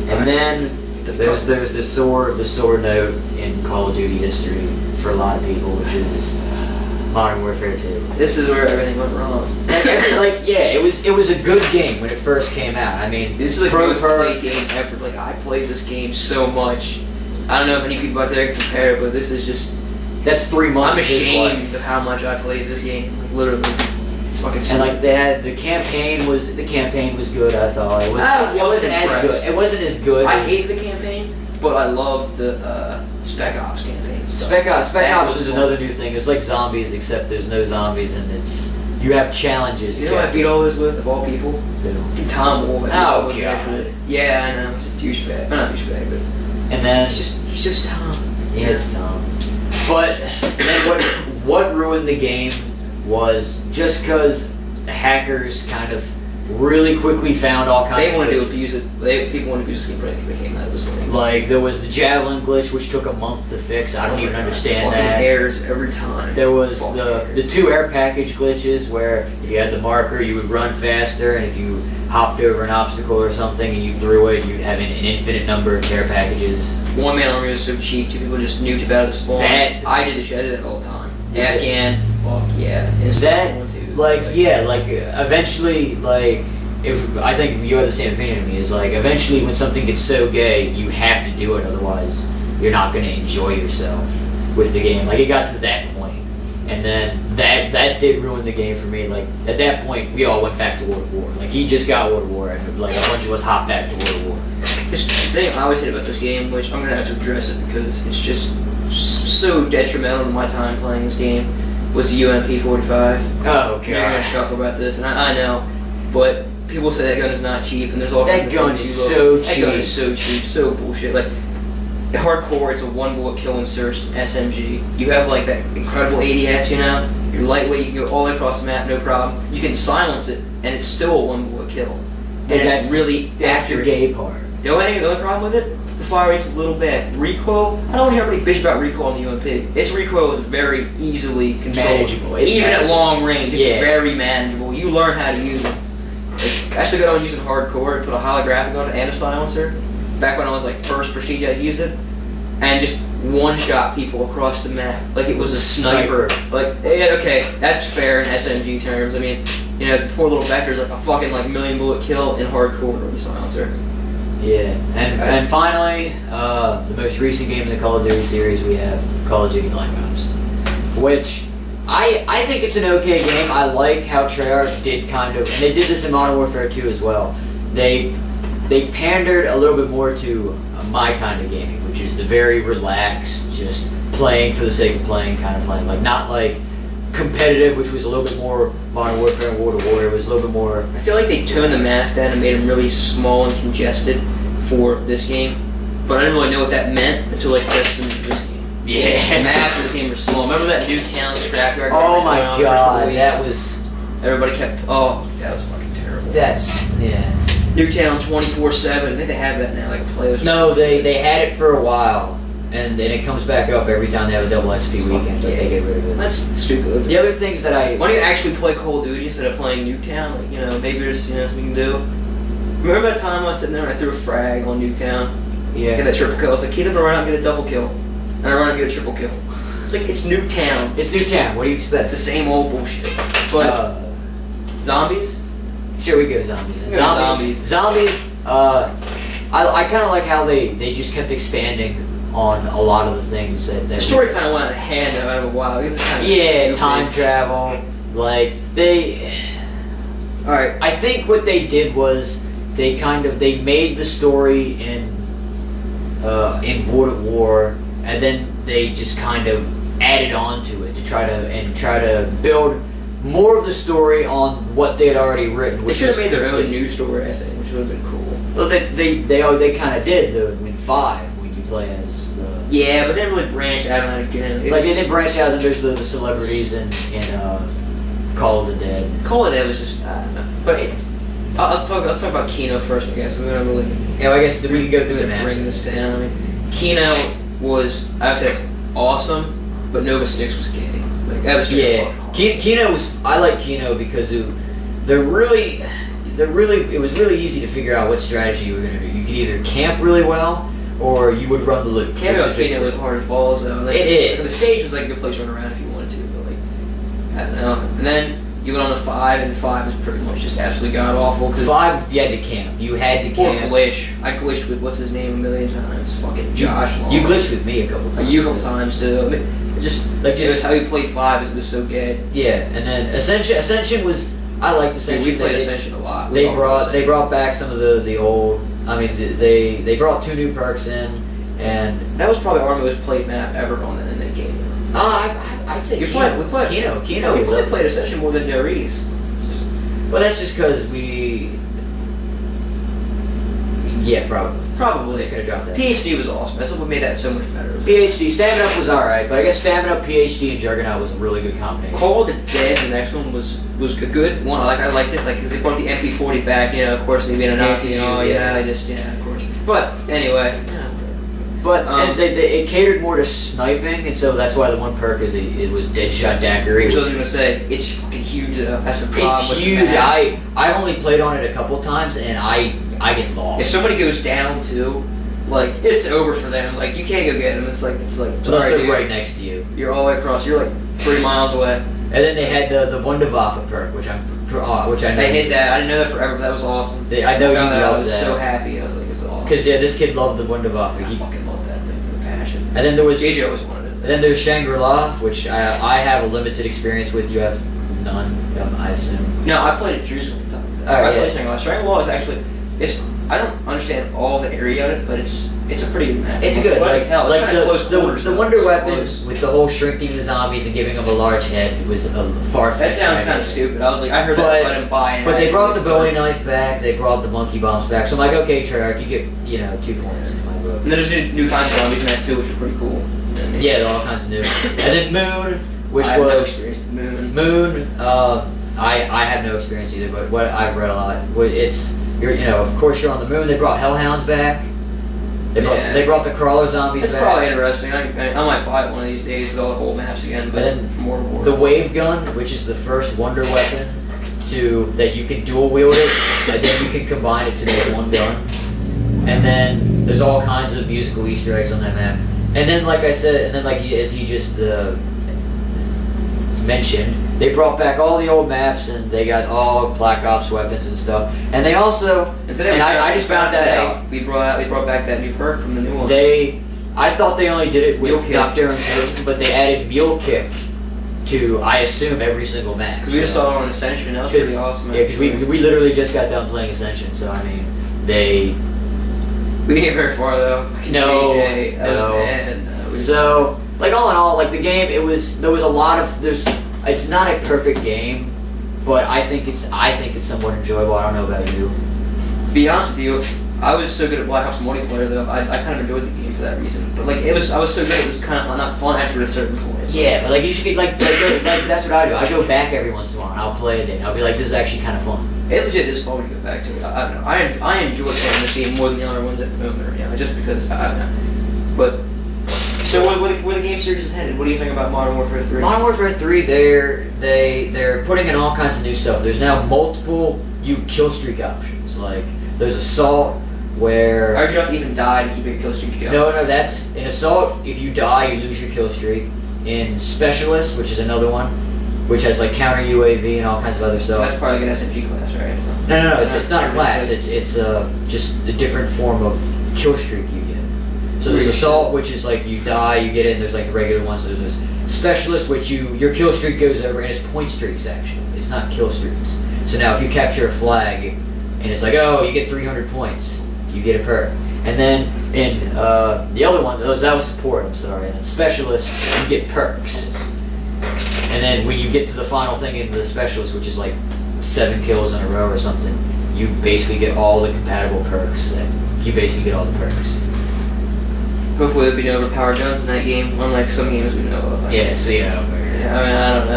And then there's the sore note in Call of Duty history for a lot of people, which is Modern Warfare 2. This is where everything went wrong. It was a good game when it first came out. I mean, this is like the most played game ever. Like, I played this game so much. I don't know if any people out there can compare it, but this is just... That's 3 months. I'm ashamed of how much I played this game. Like, literally, it's fucking. And like they had the campaign was good. I thought it wasn't as good. It wasn't as good. I hate the campaign, but I love the Spec Ops campaign. So Spec Ops is another new thing. It's like zombies, except there's no zombies, and you have challenges. You know what I beat all this with, of all people? Tom Wolfe. Oh god. Yeah, I know. He's a douchebag. Not a douchebag, but. And then he's just Tom. Yeah, it's Tom. But then what ruined the game was just because hackers kind of really quickly found all kinds of... They wanted to abuse it. People wanted to abuse this game, but that was the thing. Like, there was the Javelin glitch, which took a month to fix. I don't even understand that. Errors every time. There was the 2 air package glitches where if you had the marker, you would run faster, and if you hopped over an obstacle or something and you threw it, you'd have an infinite number of care packages. One man army was so cheap, people just nuked it out of the spawn. I did the shit. I did it all the time. Afghan, fuck yeah. Eventually, if I think you have the same opinion as me, is like eventually when something gets so gay, you have to do it, otherwise you're not going to enjoy yourself with the game. Like, it got to that point. And then that did ruin the game for me. Like, at that point, we all went back to World of War. Like, he just got World of War, and like a bunch of us hopped back to World of War. The thing I always hate about this game, which I'm gonna have to address it because it's just so detrimental to my time playing this game, was the UMP-45. Oh god. You're gonna talk about this, and I know, but people say that gun is not cheap, and there's all kinds of gun things is so cheap. That gun is so cheap, so bullshit. Like, hardcore, it's a 1-bullet kill and search, it's an SMG. You have like that incredible ADS, you know? You're lightweight, you can go all the way across the map, no problem. You can silence it, and it's still a 1-bullet kill. And it's really accurate. The gay part. The only problem with it, the fire rate's a little bad. Recoil, I don't hear anybody bitch about recoil on the UMP. Its recoil is very easily controlled. Manageable. Even at long range, it's very manageable. You learn how to use it. Like, I still got on using hardcore, put a holographic on it and a silencer. Back when I was like first Prestige, I'd use it. And just one-shot people across the map. Like it was a sniper. Like, yeah, okay, that's fair in SMG terms. I mean, you know, the poor little Becker's like a fucking like 1,000,000-bullet kill in hardcore with the silencer. Yeah, and finally, the most recent game in the Call of Duty series, we have Call of Duty Black Ops, which I think it's an okay game. I like how Treyarch did kind of, and they did this in Modern Warfare 2 as well. They pandered a little bit more to my kind of gaming, which is the very relaxed, just playing for the sake of playing kind of playing. Like, not like competitive, which was a little bit more Modern Warfare and World of War. It was a little bit more... I feel like they toned the maps down and made them really small and congested for this game, but I didn't really know what that meant until I touched them in this game. Yeah. The maps in this game were small. Remember that Nuketown scrapyard? Oh my god, that was... Everybody kept... Oh, that was fucking terrible. That's... yeah. Nuketown 24/7. I think they have that now, like players. No, they had it for a while, and then it comes back up every time they have a double XP weekend, but they get rid of it. That's stupid. The other things that I... Why don't you actually play Call of Duty instead of playing Nuketown? Like, you know, maybe there's, you know, something you can do. Remember that time I was sitting there and I threw a frag on Nuketown? Yeah. Get that triple kill. I was like, keep them around and get a double kill. And I run and get a triple kill. It's like, it's Nuketown. It's Nuketown. What do you expect? It's the same old bullshit. But, zombies? Sure, we go zombies. Zombies, I kind of like how they just kept expanding on a lot of the things that the story kind of went ahead of a while. It's kind of stupid. Time travel. Like, they... Alright. I think what they did was they made the story in World at War, and then they just kind of added on to it to try to build more of the story on what they had already written. They should have made their own new story, I think, which would have been cool. Well, they kind of did in 5 when you play as the... Yeah, but they didn't really branch out on it again. Like, they didn't branch out, and there's the celebrities in Call of the Dead. Call of the Dead was just, I don't know. But I'll talk about Kino first, I guess. I mean, I guess we can go through the maps. Bring this down. I mean, Kino was, I would say, it's awesome, but Nova 6 was gay. Like, that was Kino was... I like Kino because they're really... it was really easy to figure out what strategy you were gonna do. You could either camp really well, or you would run the loop. Camping on Kano was hard as balls though. Like, it is. The stage was like a good place to run around if you wanted to, but like, I don't know. And then you went on to 5, and 5 is pretty much just absolutely god awful. 5, you had to camp. You had to camp. Or glitch. I glitched with what's his name a million times. Fucking Josh Long. You glitched with me a couple times. You a couple times too. I mean, it was how you played 5. It was so gay. Yeah, and then Ascension was. I liked Ascension. We played Ascension a lot. They brought back some of the old. I mean, they brought 2 new perks in, and that was probably our most played map ever on in that game. I'd say we played Kino. We probably played Ascension more than Darius. Well, that's just because we. Yeah, probably. Probably. Just gonna drop that. PhD was awesome. That's what made that so much better. PhD, Stamina Up was alright, but I guess Stamina Up, PhD, and Juggernaut was a really good combination. Call of the Dead, the next one was a good one. I liked it, because they brought the MP40 back. You know, of course, maybe in a Nazi and all. Yeah, of course. But anyway. But and it catered more to sniping, and so that's why the one perk is it was Deadshot Daiquiri. Which I was gonna say, it's fucking huge. That's the problem. It's huge. I only played on it a couple times, and I get lost. If somebody goes down too, like it's over for them. Like you can't go get them. It's like unless they're right next to you. You're all the way across. You're like 3 miles away. And then they had the Wunderwaffe perk, which I know. They hit that. I didn't know that forever. That was awesome. I know you loved that. I was so happy. I was like, it's awesome. Because this kid loved the Wunderwaffe. I fucking love that thing with a passion. And then there was JJ always wanted it. And then there's Shangri-La, which I have a limited experience with. You have none, I assume. No, I played it Jerusalem times. I played Shangri-La. Shangri-La is actually I don't understand all the area of it, but it's a pretty good map. It's good. Like the Wonder Weapon close. with the whole shrinking the zombies and giving them a large head was a far-fetched. That sounds kind of stupid. I was like, I heard that, so I didn't buy it. But they brought the Bowie knife back. They brought the monkey bombs back. So I'm like, okay, Treyarch, you get 2 points in my book. And then there's new kinds of zombies in that too, which are pretty cool. Yeah, they're all kinds of new. And then Moon, which I have no was experience with Moon. I have no experience either, but what I've read a lot. Of course you're on the moon. They brought Hellhounds back. They brought the crawler zombies back. It's probably interesting. I might buy it one of these days with all the old maps again, but then for more and more. The wave gun, which is the first wonder weapon that you can dual wield it, and then you can combine it to make one gun. And then there's all kinds of musical Easter eggs on that map. And then, like I said, as he just mentioned, they brought back all the old maps, and they got all Black Ops weapons and stuff. And they also, I just found that out. We brought back that new perk from the new one. I thought they only did it with Doctor and Putin, but they added Mule Kick to, I assume, every single map. Because we just saw it on Ascension. That was pretty awesome. Yeah, because we literally just got done playing Ascension, so I mean, we didn't get very far though. No. So, like all in all, like the game, there was a lot of it's not a perfect game, but I think it's somewhat enjoyable. I don't know about you. To be honest with you, I was so good at Black Ops multiplayer though. I kind of enjoyed the game for that reason. But like I was so good, it was kind of not fun after a certain point. Yeah, but like you should get like that's what I do. I go back every once in a while and I'll play it and I'll be like, this is actually kind of fun. It legit is fun when you go back to it. I don't know. I enjoy playing this game more than the other ones at the moment. Just because I don't know. But so where the game series is headed? What do you think about Modern Warfare 3? Modern Warfare 3, they're putting in all kinds of new stuff. There's now multiple kill streak options. Like there's Assault where you don't even die to keep your kill streak going. No, that's in Assault. If you die, you lose your kill streak. In Specialist, which is another one, which has like counter UAV and all kinds of other stuff. That's probably like an SMG class, right? No, it's not a class. It's just a different form of kill streak you get. So there's Assault, which is like you die, you get it, and there's like the regular ones. So there's Specialist, which your kill streak goes over, and it's point streaks actually. It's not kill streaks. So now if you capture a flag, and it's like, oh, you get 300 points, you get a perk. And then in the other one, that was support, I'm sorry. And in Specialist, you get perks. And then when you get to the final thing in the Specialist, which is like 7 kills in a row or something, you basically get all the compatible perks. And you basically get all the perks. Hopefully there'll be no overpowered guns in that game, unlike some games we know of. Yeah, see, I mean, I don't know.